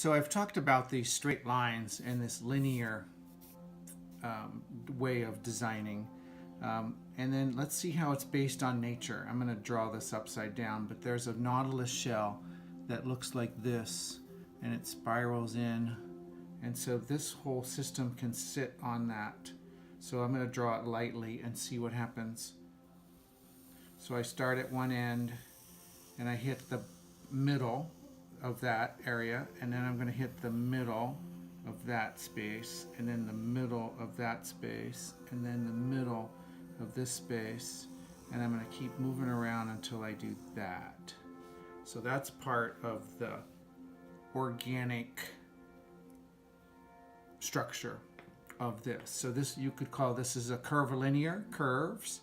So I've talked about these straight lines and this linear way of designing. And then let's see how it's based on nature. I'm going to draw this upside down, but there's a nautilus shell that looks like this, and it spirals in. And so this whole system can sit on that. So I'm going to draw it lightly and see what happens. So I start at one end, and I hit the middle of that area, and then I'm going to hit the middle of that space, and then the middle of that space, and then the middle of this space, and I'm going to keep moving around until I do that. So that's part of the organic structure of this. So this, you could call this as a curvilinear, curves,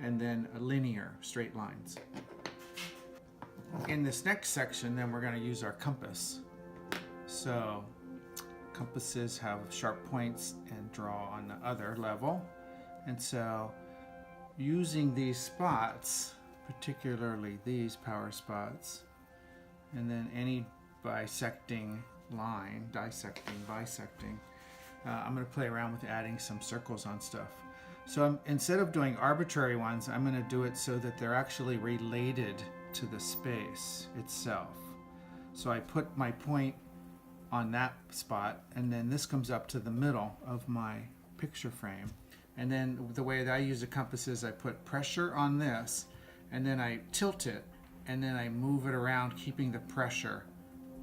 and then a linear, straight lines. In this next section, then we're going to use our compass. So compasses have sharp points and draw on the other level. And so using these spots, particularly these power spots, and then any bisecting line, bisecting, I'm going to play around with adding some circles on stuff. So instead of doing arbitrary ones, I'm going to do it so that they're actually related to the space itself. So I put my point on that spot, and then this comes up to the middle of my picture frame. And then the way that I use a compass is I put pressure on this, and then I tilt it, and then I move it around, keeping the pressure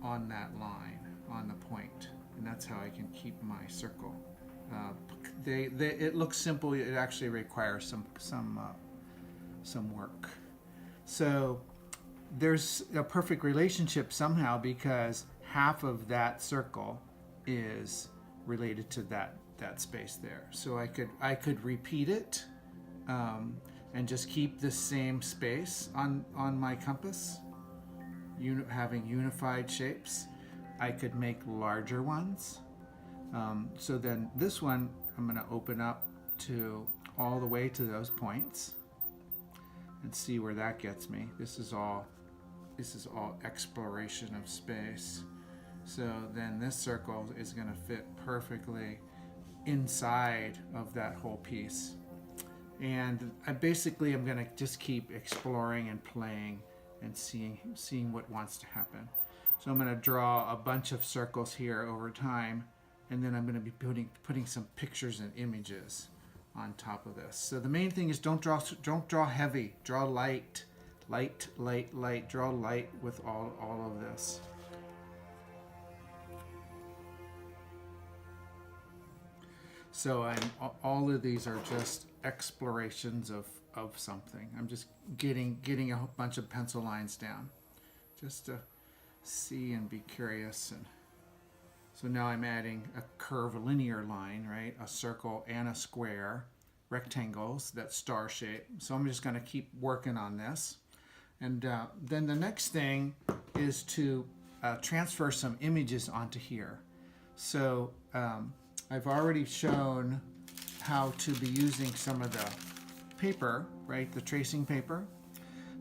on that line, on the point. And that's how I can keep my circle. It looks simple. It actually requires some work. So there's a perfect relationship somehow, because half of that circle is related to that space there. So I could repeat it and just keep the same space on my compass, having unified shapes. I could make larger ones. So then this one, I'm going to open up to all the way to those points and see where that gets me. This is all exploration of space. So then this circle is going to fit perfectly inside of that whole piece. And I'm going to just keep exploring and playing and seeing what wants to happen. So I'm going to draw a bunch of circles here over time, and then I'm going to be putting some pictures and images on top of this. So the main thing is don't draw heavy, draw light, draw light with all of this. So all of these are just explorations of something. I'm just getting a bunch of pencil lines down just to see and be curious. And so now I'm adding a curvilinear line, right? A circle and a square, rectangles, that star shape. So I'm just going to keep working on this. And then the next thing is to transfer some images onto here. So I've already shown how to be using some of the paper, right? The tracing paper.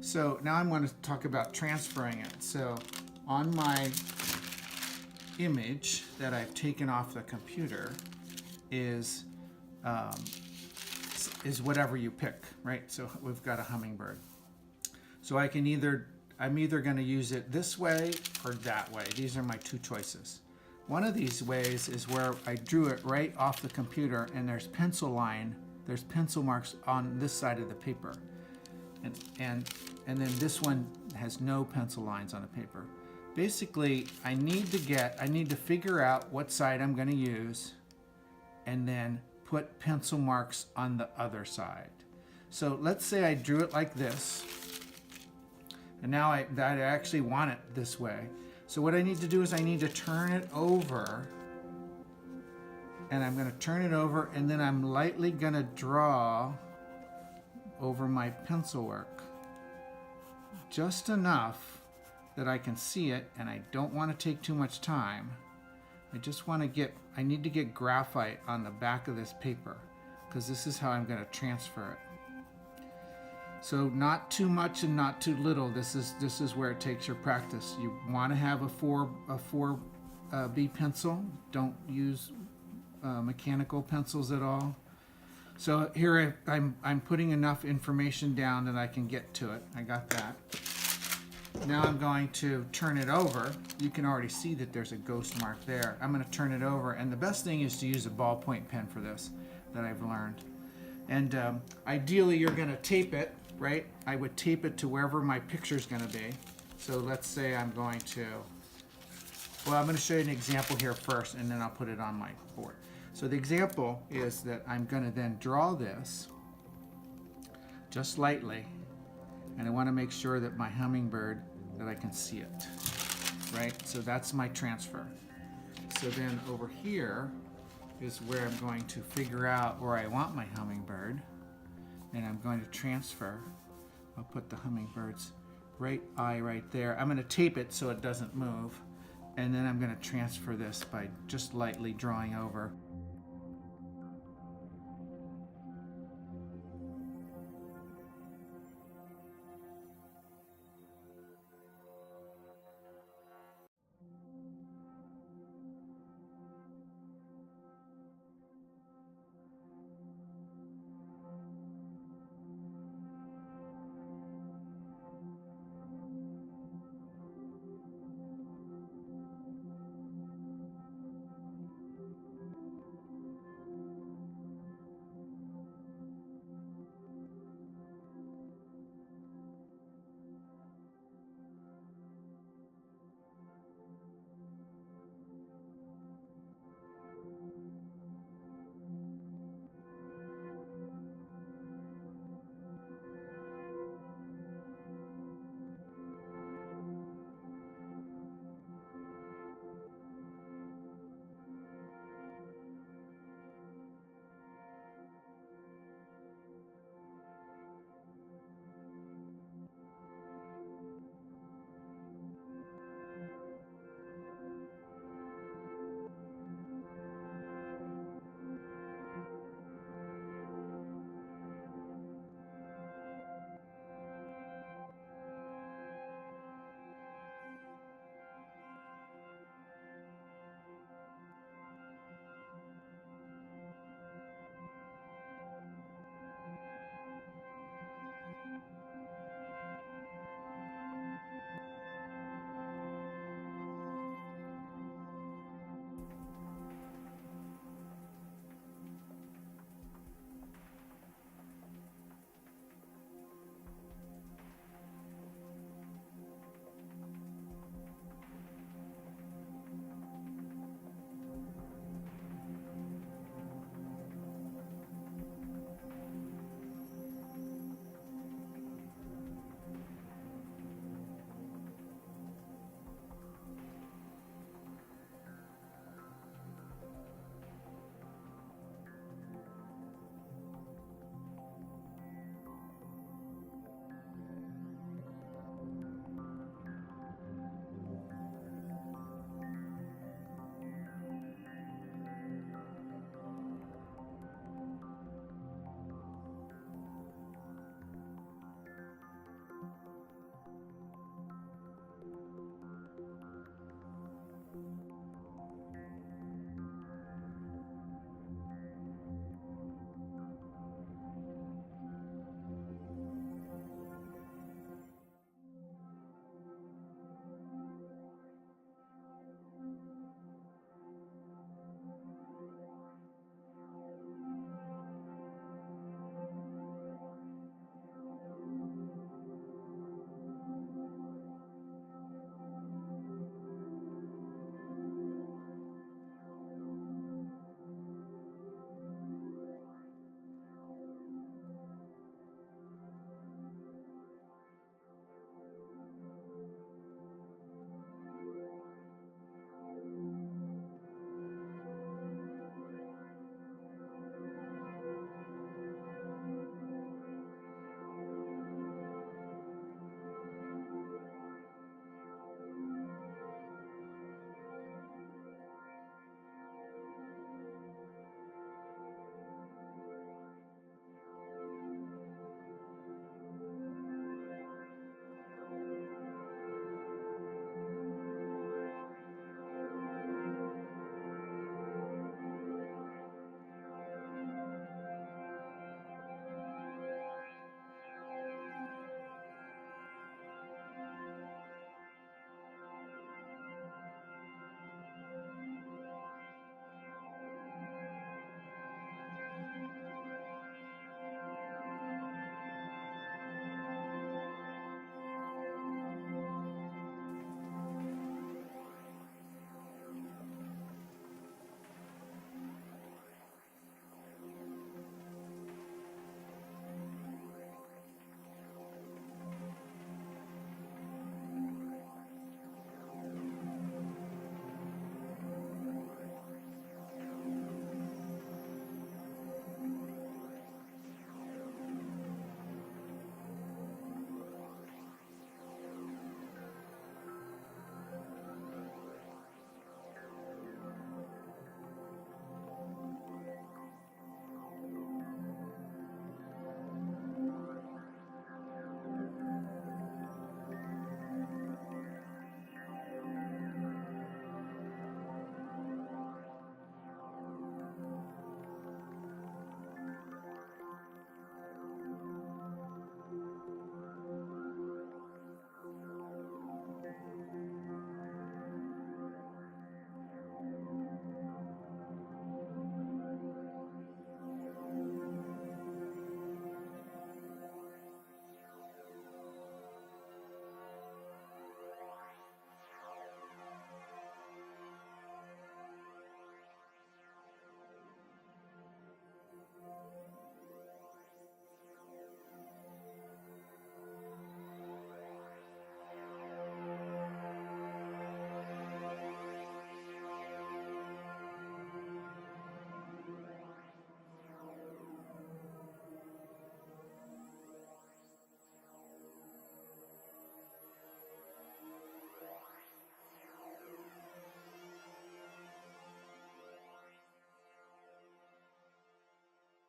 So now I'm going to talk about transferring it. So on my image that I've taken off the computer is whatever you pick, right? So we've got a hummingbird. So I'm either going to use it this way or that way. These are my two choices. One of these ways is where I drew it right off the computer, and there's pencil marks on this side of the paper. And then this one has no pencil lines on the paper. Basically, I need to figure out what side I'm going to use, and then put pencil marks on the other side. So let's say I drew it like this, and now I actually want it this way. So what I need to do is I need to turn it over, and I'm going to turn it over, and then I'm lightly going to draw over my pencil work just enough that I can see it, and I don't want to take too much time. I need to get graphite on the back of this paper, because this is how I'm going to transfer it. So not too much and not too little. This is where it takes your practice. You want to have a four B pencil. Don't use mechanical pencils at all. So here I'm putting enough information down that I can get to it. I got that. Now I'm going to turn it over. You can already see that there's a ghost mark there. I'm going to turn it over, and the best thing is to use a ballpoint pen for this that I've learned. And ideally you're going to tape it, right? I would tape it to wherever my picture's going to be. So let's say I'm going to, well, I'm going to show you an example here first, and then I'll put it on my board. So the example is that I'm going to then draw this just lightly, and I want to make sure that my hummingbird, that I can see it, right? So that's my transfer. So then over here is where I'm going to figure out where I want my hummingbird, and I'm going to transfer. I'll put the hummingbird's eye right there. I'm going to tape it so it doesn't move, and then I'm going to transfer this by just lightly drawing over.